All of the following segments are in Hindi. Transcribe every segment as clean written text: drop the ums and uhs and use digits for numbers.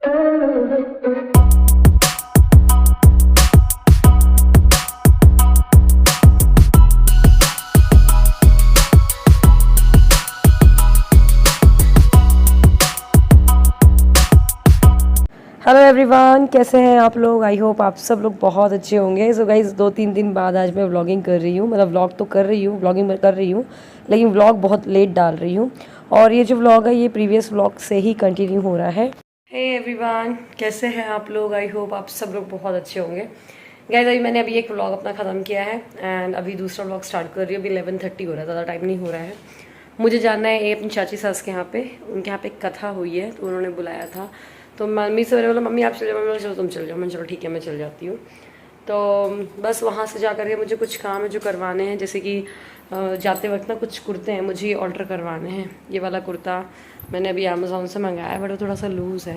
हेलो एवरीवन, कैसे हैं आप लोग। आई होप आप सब लोग बहुत अच्छे होंगे। सो गाइज 2-3 दिन बाद आज मैं व्लॉगिंग कर रही हूँ, मतलब व्लॉग तो कर रही हूँ, व्लॉगिंग कर रही हूँ, लेकिन व्लॉग बहुत लेट डाल रही हूँ। और ये जो व्लॉग है ये प्रीवियस व्लॉग से ही कंटिन्यू हो रहा है। हे एवरीवन, कैसे हैं आप लोग। आई होप आप सब लोग बहुत अच्छे होंगे। गाइज मैंने अभी एक व्लॉग अपना ख़त्म किया है एंड अभी दूसरा व्लॉग स्टार्ट कर रही हूँ। अभी 11:30 हो रहा है, ज़्यादा टाइम नहीं हो रहा है। मुझे जानना है ये अपनी चाची सास के यहाँ पे, उनके यहाँ पे एक कथा हुई है तो उन्होंने बुलाया था। तो मम्मी से मैंने बोला मम्मी आप चले जाओ, मम्मी चलो तुम चल जाओ। मैंने चलो ठीक है मैं चल जाती हूँ। तो बस वहाँ से जा करके मुझे कुछ काम है जो करवाने हैं, जैसे कि जाते वक्त ना कुछ कुर्ते हैं मुझे ये ऑर्डर करवाने हैं। ये वाला कुर्ता मैंने अभी अमेज़ोन से मंगाया है, बट वो थोड़ा सा लूज़ है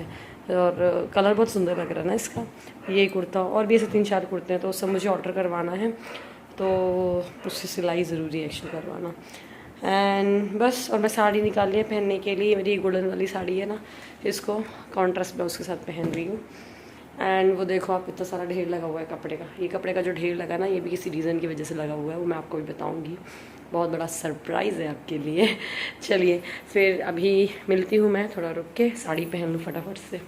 और कलर बहुत सुंदर लग रहा है ना इसका, ये कुर्ता। और भी ऐसे 3-4 कुर्ते हैं तो सब मुझे ऑर्डर करवाना है, तो उसकी सिलाई ज़रूरी है एक्चुअली करवाना। एंड बस, और मैं साड़ी निकाली है पहनने के लिए। मेरी गोल्डन वाली साड़ी है ना, इसको कॉन्ट्रास्ट ब्लाउज के साथ पहन रही हूँ। एंड वो देखो आप, इतना सारा ढेर लगा हुआ है कपड़े का। ये कपड़े का जो ढेर लगा ना, ये भी किसी रीज़न की वजह से लगा हुआ है, वो मैं आपको भी बताऊँगी। बहुत बड़ा सरप्राइज़ है आपके लिए। चलिए फिर अभी मिलती हूँ मैं, थोड़ा रुक के साड़ी पहन लूँ फटाफट से।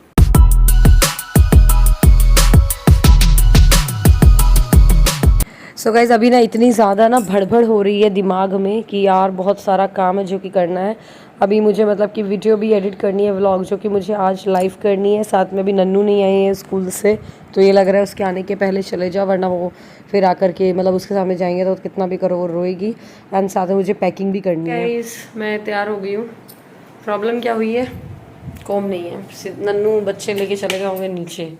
सो गाइज़ अभी ना इतनी ज़्यादा ना भड़बड़ हो रही है दिमाग में कि यार बहुत सारा काम है जो कि करना है। अभी मुझे मतलब कि वीडियो भी एडिट करनी है, व्लॉग जो कि मुझे आज लाइव करनी है। साथ में अभी नन्नू नहीं आई है स्कूल से, तो ये लग रहा है उसके आने के पहले चले जाओ, वरना वो फिर आकर के मतलब उसके सामने जाएंगे तो कितना भी करो वो रोएगी। एंड साथ में मुझे पैकिंग भी करनी है। गाइस मैं तैयार हो गई हूँ। प्रॉब्लम क्या हुई है, कॉम नहीं है। नन्नू बच्चे लेके चले गए होंगे नीचे,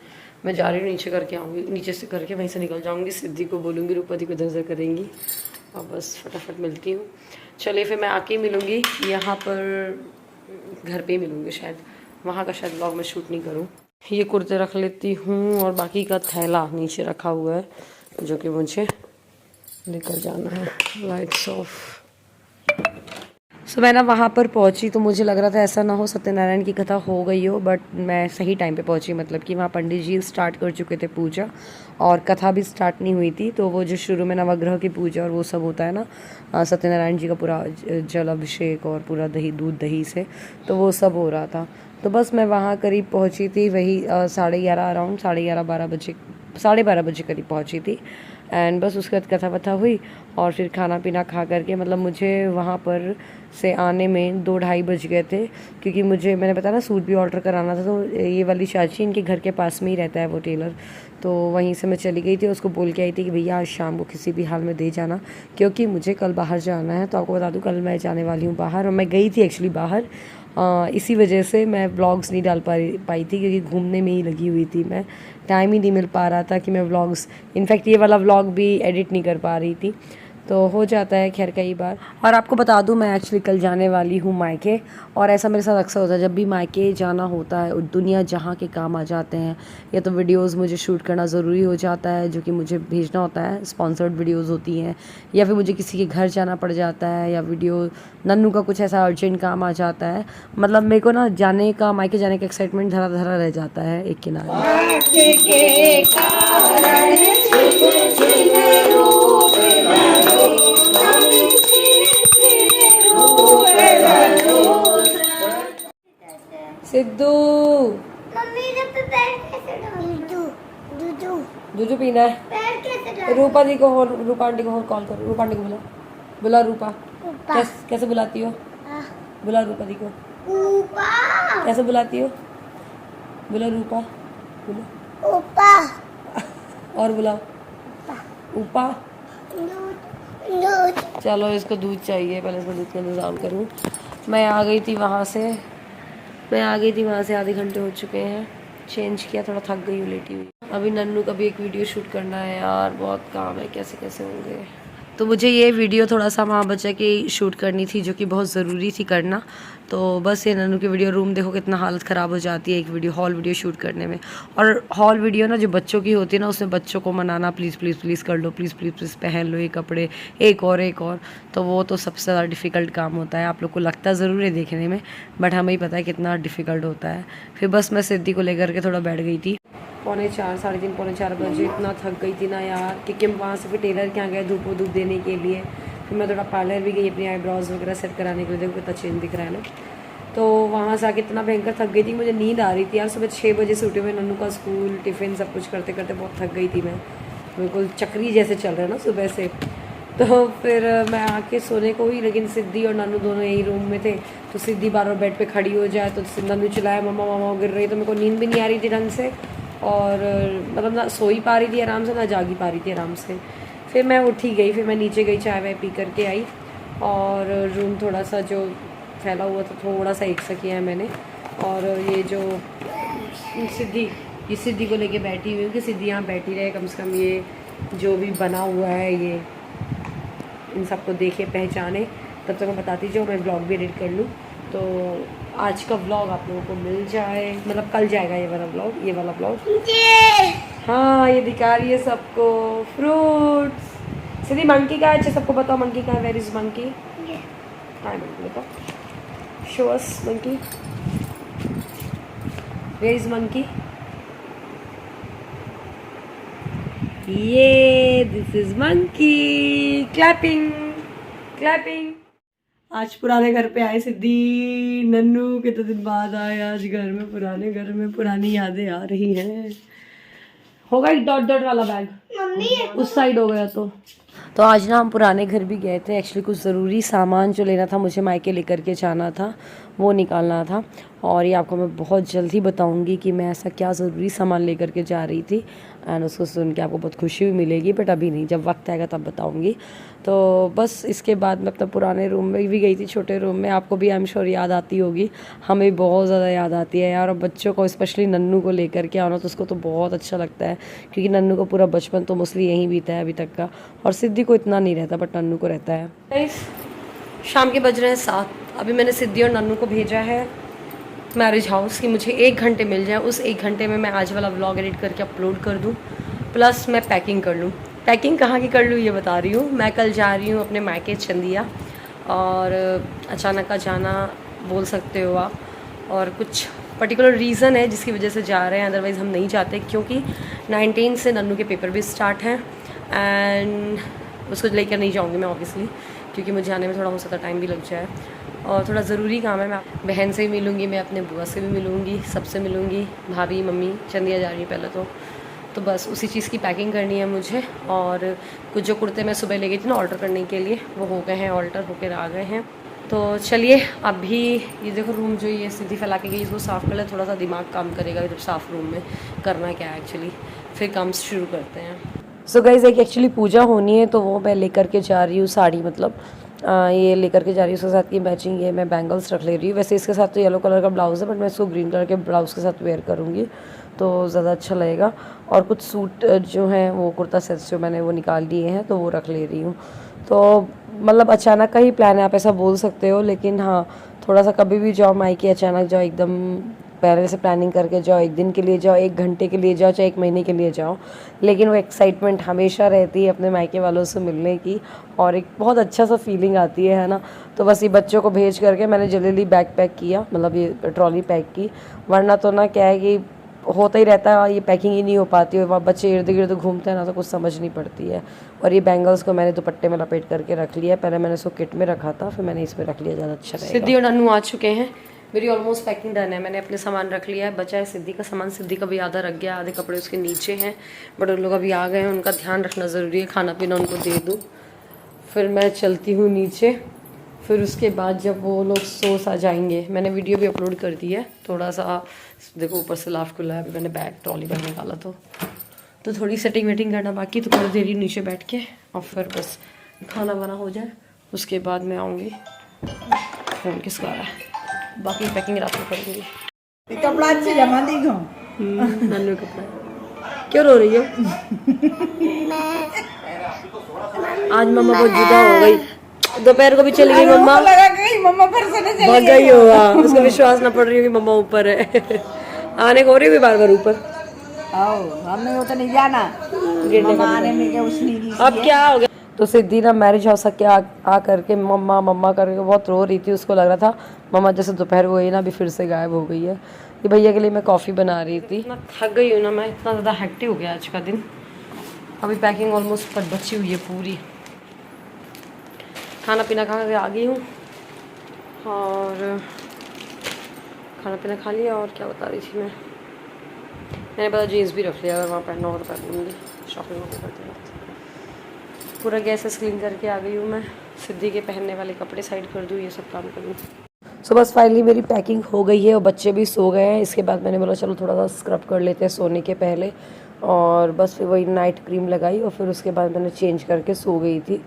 मैं जा रही हूँ नीचे करके आऊँगी, नीचे से करके वहीं से निकल जाऊँगी। सिद्धि को बोलूँगी, रूपा दी को इधर से करेंगी और बस फटाफट मिलती हूँ। चलिए फिर मैं आके ही मिलूँगी, यहाँ पर घर पे ही मिलूँगी शायद, वहाँ का शायद व्लॉग में शूट नहीं करूँ। ये कुर्ते रख लेती हूँ और बाकी का थैला नीचे रखा हुआ है जो कि मुझे लेकर जाना है। Lights off. सो मैं ना वहाँ पर पहुँची तो मुझे लग रहा था ऐसा ना हो सत्यनारायण की कथा हो गई हो, बट मैं सही टाइम पे पहुँची। मतलब कि वहाँ पंडित जी स्टार्ट कर चुके थे पूजा और कथा भी स्टार्ट नहीं हुई थी। तो वो जो शुरू में नवग्रह की पूजा और वो सब होता है ना, सत्यनारायण जी का पूरा जल अभिषेक और पूरा दही दूध दही से, तो वो सब हो रहा था। तो बस मैं वहाँ करीब पहुँची थी, वही 11:30 अराउंड 11:30-12 बजे, 12:30 बजे करीब पहुँची थी। एंड बस उसके बाद कथा वथा हुई और फिर खाना पीना खा करके, मतलब मुझे वहाँ पर से आने में 2-2:30 बज गए थे, क्योंकि मैंने बताया ना सूट भी ऑर्डर कराना था। तो ये वाली चाची इनके घर के पास में ही रहता है वो टेलर, तो वहीं से मैं चली गई थी। उसको बोल के आई थी कि भैया आज शाम को किसी भी हाल में दे जाना, क्योंकि मुझे कल बाहर जाना है। तो आपको बता दूँ कल मैं जाने वाली हूँ बाहर, और मैं गई थी एक्चुअली बाहर। इसी वजह से मैं व्लॉग्स नहीं डाल पाई थी, क्योंकि घूमने में ही लगी हुई थी मैं। टाइम ही नहीं मिल पा रहा था कि मैं व्लॉग्स, इनफैक्ट ये वाला व्लॉग भी एडिट नहीं कर पा रही थी। तो हो जाता है खैर कई बार। और आपको बता दूं मैं एक्चुअली कल जाने वाली हूँ मायके, और ऐसा मेरे साथ अक्सर होता है जब भी मायके जाना होता है, दुनिया जहाँ के काम आ जाते हैं, या तो वीडियोस मुझे शूट करना ज़रूरी हो जाता है जो कि मुझे भेजना होता है, स्पॉन्सर्ड वीडियोस होती हैं, या फिर मुझे किसी के घर जाना पड़ जाता है, या वीडियो नन्नू का कुछ ऐसा अर्जेंट काम आ जाता है। मतलब मेरे को ना जाने का, मायके जाने का एक्साइटमेंट धरा धरा रह जाता है एक किनारे। सिद्धू मम्मी ने पे पैर कैसे डाले? दूधू दूधू पीना है। पैर कैसे डाले? रूपा दी को और रूपा आंटी को और कॉल करो। रूपा आंटी को बुला रूपा। कैसे बुलाती हो? बुला रूपा दी को। ऊपा कैसे बुलाती हो? बुला रूपा, बुला ऊपा और बुलाओ ऊपा। दूध चलो इसको दूध चाहिए, पहले इसको दूध का इंतज़ाम करूँ। मैं आ गई थी वहाँ से आधे घंटे हो चुके हैं। चेंज किया, थोड़ा थक गई हूँ, लेटी हुई। अभी नन्नू का भी एक वीडियो शूट करना है यार, बहुत काम है, कैसे कैसे होंगे। तो मुझे ये वीडियो थोड़ा सा माँ बच्चा की शूट करनी थी, जो कि बहुत ज़रूरी थी करना। तो बस ये नन्नू की वीडियो, रूम देखो कितना हालत ख़राब हो जाती है एक वीडियो, हॉल वीडियो शूट करने में। और हॉल वीडियो ना जो बच्चों की होती है ना, उसमें बच्चों को मनाना, प्लीज़ प्लीज़ प्लीज़ कर लो, प्लीज़ प्लीज़ प्लीज़ पहन लो ये कपड़े, एक और। तो वो तो सबसे ज़्यादा डिफ़िकल्ट काम होता है। आप लोग को लगता ज़रूर है देखने में, बट हमें ही पता है कितना डिफ़िकल्ट होता है। फिर बस मैं सिद्धि को लेकर के थोड़ा बैठ गई थी। 3:45, 3:30, 3:45 बजे इतना थक गई थी ना यार, क्योंकि हम वहाँ से फिर टेलर के यहाँ गए धूप देने के लिए। फिर मैं थोड़ा पार्लर भी गई अपनी आईब्रोज वगैरह सेट कराने के लिए। देखो कितना चेंज दिख रहा है ना। तो वहाँ से आके इतना भयंकर थक गई थी, मुझे नींद आ रही थी यार। सुबह 6 बजे से उठे हुए, नन्नू का स्कूल, टिफ़िन सब कुछ करते करते बहुत थक गई थी मैं। बिल्कुल चक्री जैसे चल रहा है ना सुबह से। तो फिर मैं आके सोने को ही, लेकिन सिद्धि और नन्नू दोनों यही रूम में थे। तो सिद्धि बार बार बेड पे खड़ी हो जाए तो नन्नू चिल्लाया मम्मा मम्मा गिर रही। तो मेरे को नींद भी नहीं आ रही थी ढंग से, और मतलब ना सो ही पा रही थी आराम से, ना जागी पा रही थी आराम से। फिर मैं उठी गई, फिर मैं नीचे गई, चाय वाय पी करके आई, और रूम थोड़ा सा जो फैला हुआ था थोड़ा सा एक सा किया है मैंने। और ये जो सिद्धि को लेके बैठी हुई हूँ कि सिद्धि यहाँ बैठी रहे, कम से कम ये जो भी बना हुआ है ये इन सबको देखे पहचाने। तब तक मैं बताती जाऊँ, मैं ब्लॉग भी एडिट कर लूँ। तो आज का व्लॉग आप लोगों को मिल जाए, मतलब कल जाएगा ये वाला ब्लॉग। हाँ ये दिखा रही है सबको फ्रूट्स। सिद्धि मंकी का है, अच्छा सबको बताओ मंकी का है। Where is monkey? हाँ मंकी बताओ, show us monkey, where is monkey? ये दिस इज मंकी, क्लैपिंग। आज पुराने घर पे आए सिद्धि, नन्नू कितने दिन बाद आए आज घर में। पुराने घर में पुरानी यादें आ रही हैं। होगा एक डॉट डॉट वाला बैग, मम्मी उस साइड हो गया तो आज ना हम पुराने घर भी गए थे। एक्चुअली कुछ ज़रूरी सामान जो लेना था मुझे, मायके लेकर के जाना था, वो निकालना था। और ये आपको मैं बहुत जल्द ही बताऊंगी कि मैं ऐसा क्या ज़रूरी सामान लेकर के जा रही थी, एंड उसको सुन के आपको बहुत खुशी भी मिलेगी, बट अभी नहीं, जब वक्त आएगा तब बताऊंगी। तो बस इसके बाद मैं अपना पुराने रूम में भी गई थी, छोटे रूम में। आपको भी आई एम श्योर याद आती होगी, हमें बहुत ज़्यादा याद आती है यार। और बच्चों को, स्पेशली नन्नू को लेकर के आना तो उसको तो बहुत अच्छा लगता है, क्योंकि नन्नू का पूरा बचपन तो मोस्टली यहीं बीता है अभी तक का। और सिद्धि को इतना नहीं रहता, बट नन्नू को रहता है। शाम के बज रहे हैं 7। अभी मैंने सिद्धि और नन्नू को भेजा है मैरिज हाउस कि मुझे 1 घंटे मिल जाए, उस 1 घंटे में मैं आज वाला व्लॉग एडिट करके अपलोड कर दूँ, प्लस मैं पैकिंग कर लूँ। पैकिंग कहाँ की कर लूँ ये बता रही हूँ। मैं कल जा रही हूँ अपने मायके चंदिया, और अचानक का जाना बोल सकते हो आप, और कुछ पर्टिकुलर रीज़न है जिसकी वजह से जा रहे हैं, अदरवाइज़ हम नहीं जाते। क्योंकि 19 से नन्नू के पेपर भी स्टार्ट हैं, एंड उसको लेकर नहीं जाऊँगी मैं ऑब्वियसली, क्योंकि मुझे आने में थोड़ा हो सकता टाइम भी लग जाए, और थोड़ा ज़रूरी काम है। मैं बहन से भी मिलूँगी, मैं अपने बुआ से भी मिलूँगी, सबसे मिलूँगी, भाभी मम्मी। चंदिया जा रही है पहले तो बस उसी चीज़ की पैकिंग करनी है मुझे। और कुछ जो कुर्ते मैं सुबह ले गई थी ना ऑल्टर करने के लिए, वो हो गए हैं, ऑल्टर होकर आ गए हैं। तो चलिए अभी ये देखो रूम जो ये सिद्धि फैला के गई, इसको साफ़ कर ले, थोड़ा सा दिमाग काम करेगा जब साफ़ रूम में करना क्या है एक्चुअली। फिर काम शुरू करते हैं। सो गाइस एक एक्चुअली पूजा होनी है, तो वो मैं लेकर के जा रही हूँ साड़ी, मतलब ये लेकर के जा रही हूँ। उसके साथ की मैचिंग ये मैं बैंगल्स रख ले रही हूँ। वैसे इसके साथ तो येलो कलर का ब्लाउज़ है, बट मैं इसको ग्रीन कलर के ब्लाउज़ के साथ वेयर करूँगी तो ज़्यादा अच्छा लगेगा। और कुछ सूट जो हैं वो कुर्ता सेट्स जो मैंने वो निकाल लिए हैं, तो वो रख ले रही हूँ। तो मतलब अचानक का ही प्लान है, आप ऐसा बोल सकते हो। लेकिन हाँ, थोड़ा सा कभी भी जाओ मायके अचानक जाओ, एकदम पहले से प्लानिंग करके जाओ, 1 दिन के लिए जाओ, 1 घंटे के लिए जाओ, चाहे 1 महीने के लिए जाओ, लेकिन वो एक्साइटमेंट हमेशा रहती है अपने मायके वालों से मिलने की, और एक बहुत अच्छा सा फीलिंग आती है ना। तो बस ये बच्चों को भेज करके मैंने जल्दी बैग पैक किया, मतलब ये ट्रॉली पैक की, वरना तो ना क्या है कि होता ही रहता है, ये पैकिंग ही नहीं हो पाती है। वहाँ बच्चे इर्द गिर्द घूमते हैं ना, तो कुछ समझ नहीं पड़ती है। और ये बैंगल्स को मैंने दुपट्टे में लपेट करके रख लिया, पहले मैंने इसको किट में रखा था, फिर मैंने इसमें रख लिया, ज़्यादा अच्छा रहेगा। सिद्धि और नन्नू आ चुके हैं, मेरी ऑलमोस्ट पैकिंग डन है। मैंने अपने सामान रख लिया है, बचा है सिद्धि का सामान। सिद्धि का भी आधा रख गया, आधे कपड़े उसके नीचे हैं, बट उन लोग अभी आ गए हैं, उनका ध्यान रखना ज़रूरी है, खाना पीना उनको दे दूँ। फिर मैं चलती हूँ नीचे, फिर उसके बाद जब वो लोग सो जाएंगे, मैंने वीडियो भी अपलोड कर दी है। थोड़ा सा देखो ऊपर से लाफ खुला है, अभी मैंने बैग ट्रॉली बैग निकाला तो थोड़ी सेटिंग वेटिंग करना बाकी, तो थोड़ी देर नीचे बैठ के, और फिर बस खाना वाना हो जाए, उसके बाद मैं आऊँगी। फ़ोन किसका आ रहा है? बाकी पैकिंग रात में करूँगी। कपड़ा अच्छी जमा दी नन्नू कपड़ा क्यों रो रही हो? आज मम्मा बहुत जुदा हो गई, दोपहर को भी चली गई मम्मा। लगा गई मम्मा फिर से नहीं भाग गई होगा, उसको विश्वास ना पड़ रही हो कि मम्मा ऊपर है। आने को हो रही हुई बार बार ऊपर, आओ हमने वो तो नहीं जाना गिरने मम्मा का आने में क्या उसने की अब क्या हो गया। तो सिद्धि ना मैरिज हाउस के आ करके मम्मा मम्मा करके बहुत रो रही थी। उसको लग रहा था मम्मा जैसे दोपहर को गई ना अभी फिर से गायब हो गई है। ये भैया के लिए मैं कॉफ़ी बना रही थी। इतना थक गई हूँ ना मैं, इतना ज़्यादा हेक्टिक हो गया आज का दिन। अभी पैकिंग ऑलमोस्ट पर बची हुई है पूरी। खाना पीना खा के आ गई हूँ और खाना पीना खा लिया। और क्या बता रही थी मैंने पता जीन्स भी रख लिया, अगर वहाँ पहनना हो तो पहन लूँगी। शॉपिंग वॉपिंग करते हैं। पूरा गैस क्लीन करके आ गई हूँ मैं। सिद्धि के पहनने वाले कपड़े साइड कर दूँ, ये सब काम करूँ। सो बस फाइनली मेरी पैकिंग हो गई है और बच्चे भी सो गए हैं। इसके बाद मैंने बोला चलो थोड़ा सा स्क्रब कर लेते हैं सोने के पहले, और बस फिर वही नाइट क्रीम लगाई और फिर उसके बाद मैंने चेंज करके सो गई थी।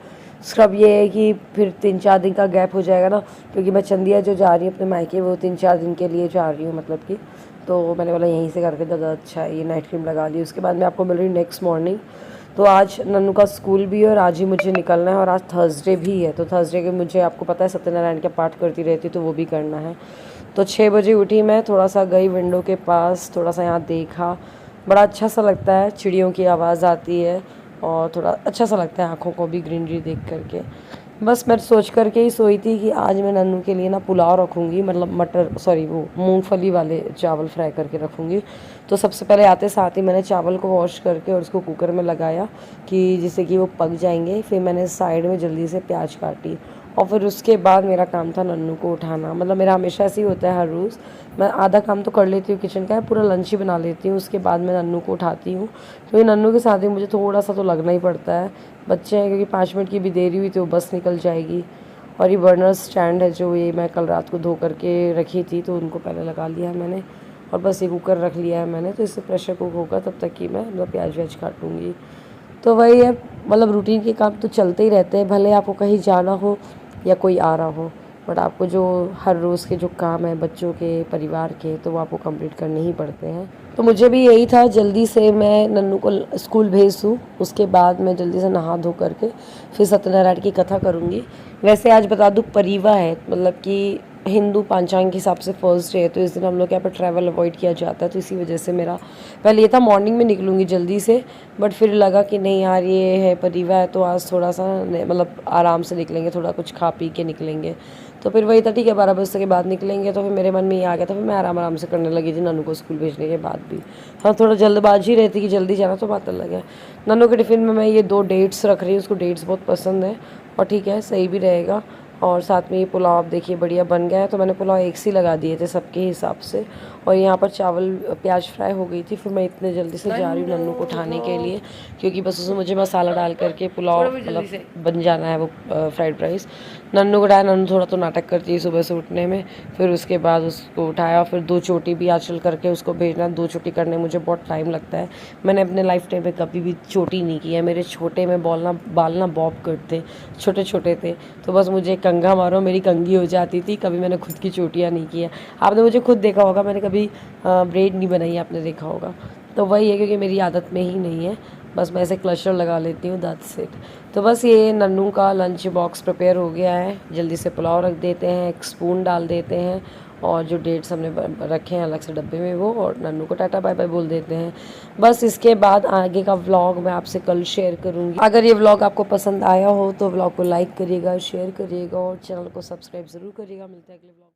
स्क्रब ये है कि फिर 3-4 दिन का गैप हो जाएगा ना, क्योंकि मैं चंदिया जो जा रही हूँ अपने मायके वो 3-4 दिन के लिए जा रही हूँ, मतलब कि तो मैंने बोला यहीं से करके ज़्यादा अच्छा है। ये नाइट क्रीम लगा ली, उसके बाद मैं आपको मिल रही हूँ नेक्स्ट मॉर्निंग। तो आज नन्नू का स्कूल भी है और आज ही मुझे निकलना है, और आज थर्सडे भी है। तो थर्सडे के मुझे आपको पता है सत्यनारायण का पाठ करती रहती, तो वो भी करना है। तो 6 बजे उठी मैं, थोड़ा सा गई विंडो के पास, थोड़ा सा यहाँ देखा, बड़ा अच्छा सा लगता है, चिड़ियों की आवाज़ आती है और थोड़ा अच्छा सा लगता है आँखों को भी ग्रीनरी देख करके। बस मैं सोच करके ही सोई थी कि आज मैं नन्नू के लिए ना पुलाव रखूँगी, मतलब वो मूंगफली वाले चावल फ्राई करके रखूँगी। तो सबसे पहले आते साथ ही मैंने चावल को वॉश करके और उसको कुकर में लगाया कि जिससे कि वो पक जाएंगे। फिर मैंने साइड में जल्दी से प्याज काटी और फिर उसके बाद मेरा काम था नन्नू को उठाना। मतलब मेरा हमेशा ऐसे ही होता है हर रोज़, मैं आधा काम तो कर लेती हूँ किचन का, पूरा लंच ही बना लेती हूँ, उसके बाद मैं नन्नू को उठाती हूँ। क्योंकि नन्नू के साथ ही मुझे थोड़ा सा तो लगना ही पड़ता है। बच्चे हैं, क्योंकि 5 मिनट की भी देरी हुई तो बस निकल जाएगी। और ये बर्नर स्टैंड है जो ये मैं कल रात को धो करके रखी थी, तो उनको पहले लगा लिया है मैंने, और बस ये कुकर रख लिया है मैंने। तो इससे प्रेशर कुक होगा तब तक कि मैं मतलब प्याज व्याज काटूँगी। तो वही है, मतलब रूटीन के काम तो चलते ही रहते हैं, भले आपको कहीं जाना हो या कोई आ रहा हो, बट आपको जो हर रोज़ के जो काम है बच्चों के, परिवार के, तो वो आपको कंप्लीट करने ही पड़ते हैं। तो मुझे भी यही था जल्दी से मैं नन्नू को स्कूल भेज दूँ, उसके बाद मैं जल्दी से नहा धो करके फिर सत्यनारायण की कथा करूँगी। वैसे आज बता दूँ परिवा है, मतलब कि हिंदू पंचांग के हिसाब से फर्स्ट डे है, तो इस दिन हम लोग यहाँ पर ट्रैवल अवॉइड किया जाता है। तो इसी वजह से मेरा पहले ये था मॉर्निंग में निकलूँगी जल्दी से, बट फिर लगा कि नहीं यार ये है परिवा है तो आज थोड़ा सा मतलब आराम से निकलेंगे, थोड़ा कुछ खा पी के निकलेंगे। तो फिर वही था ठीक है 12 बजे के बाद निकलेंगे। तो फिर मेरे मन में ये आ गया था, फिर मैं आराम से करने लगी थी नन्नू को स्कूल भेजने के बाद भी। हाँ थोड़ा जल्दबाजी रहती कि जल्दी जाना, तो बात अलग है। नन्नू के टिफ़िन में मैं ये 2 डेट्स रख रही हूँ, उसको डेट्स बहुत पसंद है और ठीक है सही भी रहेगा। और साथ में ये पुलाव देखिए बढ़िया बन गया है। तो मैंने पुलाव एक सी लगा दिए थे सबके हिसाब से, और यहाँ पर चावल प्याज फ्राई हो गई थी। फिर मैं इतने जल्दी से जा रही हूँ नन्नू को उठाने के लिए, क्योंकि बस उसमें मुझे मसाला डाल करके पुलाव मतलब बन जाना है वो फ्राइड राइस। नन्नू को उठाया, नन्नू थोड़ा तो नाटक करती है सुबह से उठने में। फिर उसके बाद उसको उठाया, फिर 2 चोटी भी आंचल करके उसको भेजना। 2 चोटी करने मुझे बहुत टाइम लगता है, मैंने अपने लाइफ टाइम में कभी भी चोटी नहीं की है। मेरे छोटे में बाल ना बॉब कट थे, छोटे छोटे थे, तो बस मुझे कंघा मारो मेरी कंघी हो जाती थी। कभी मैंने खुद की चोटियाँ नहीं की है। आपने मुझे खुद देखा होगा, मैंने कभी ब्रेड नहीं बनाई, आपने देखा होगा। तो वही है क्योंकि मेरी आदत में ही नहीं है, बस मैं ऐसे क्लचर लगा लेती हूँ, दैट्स इट। तो बस ये नन्नू का लंच बॉक्स प्रिपेयर हो गया है, जल्दी से पुलाव रख देते हैं, एक स्पून डाल देते हैं और जो डेट्स हमने रखे हैं अलग से डब्बे में वो, और नन्नू को टाटा बाय बाय बोल देते हैं। बस इसके बाद आगे का व्लॉग मैं आपसे कल शेयर करूँगी। अगर ये व्लॉग आपको पसंद आया हो तो व्लॉग को लाइक करिएगा, शेयर करिएगा और चैनल को सब्सक्राइब ज़रूर करिएगा। मिलते हैं अगले व्लॉग।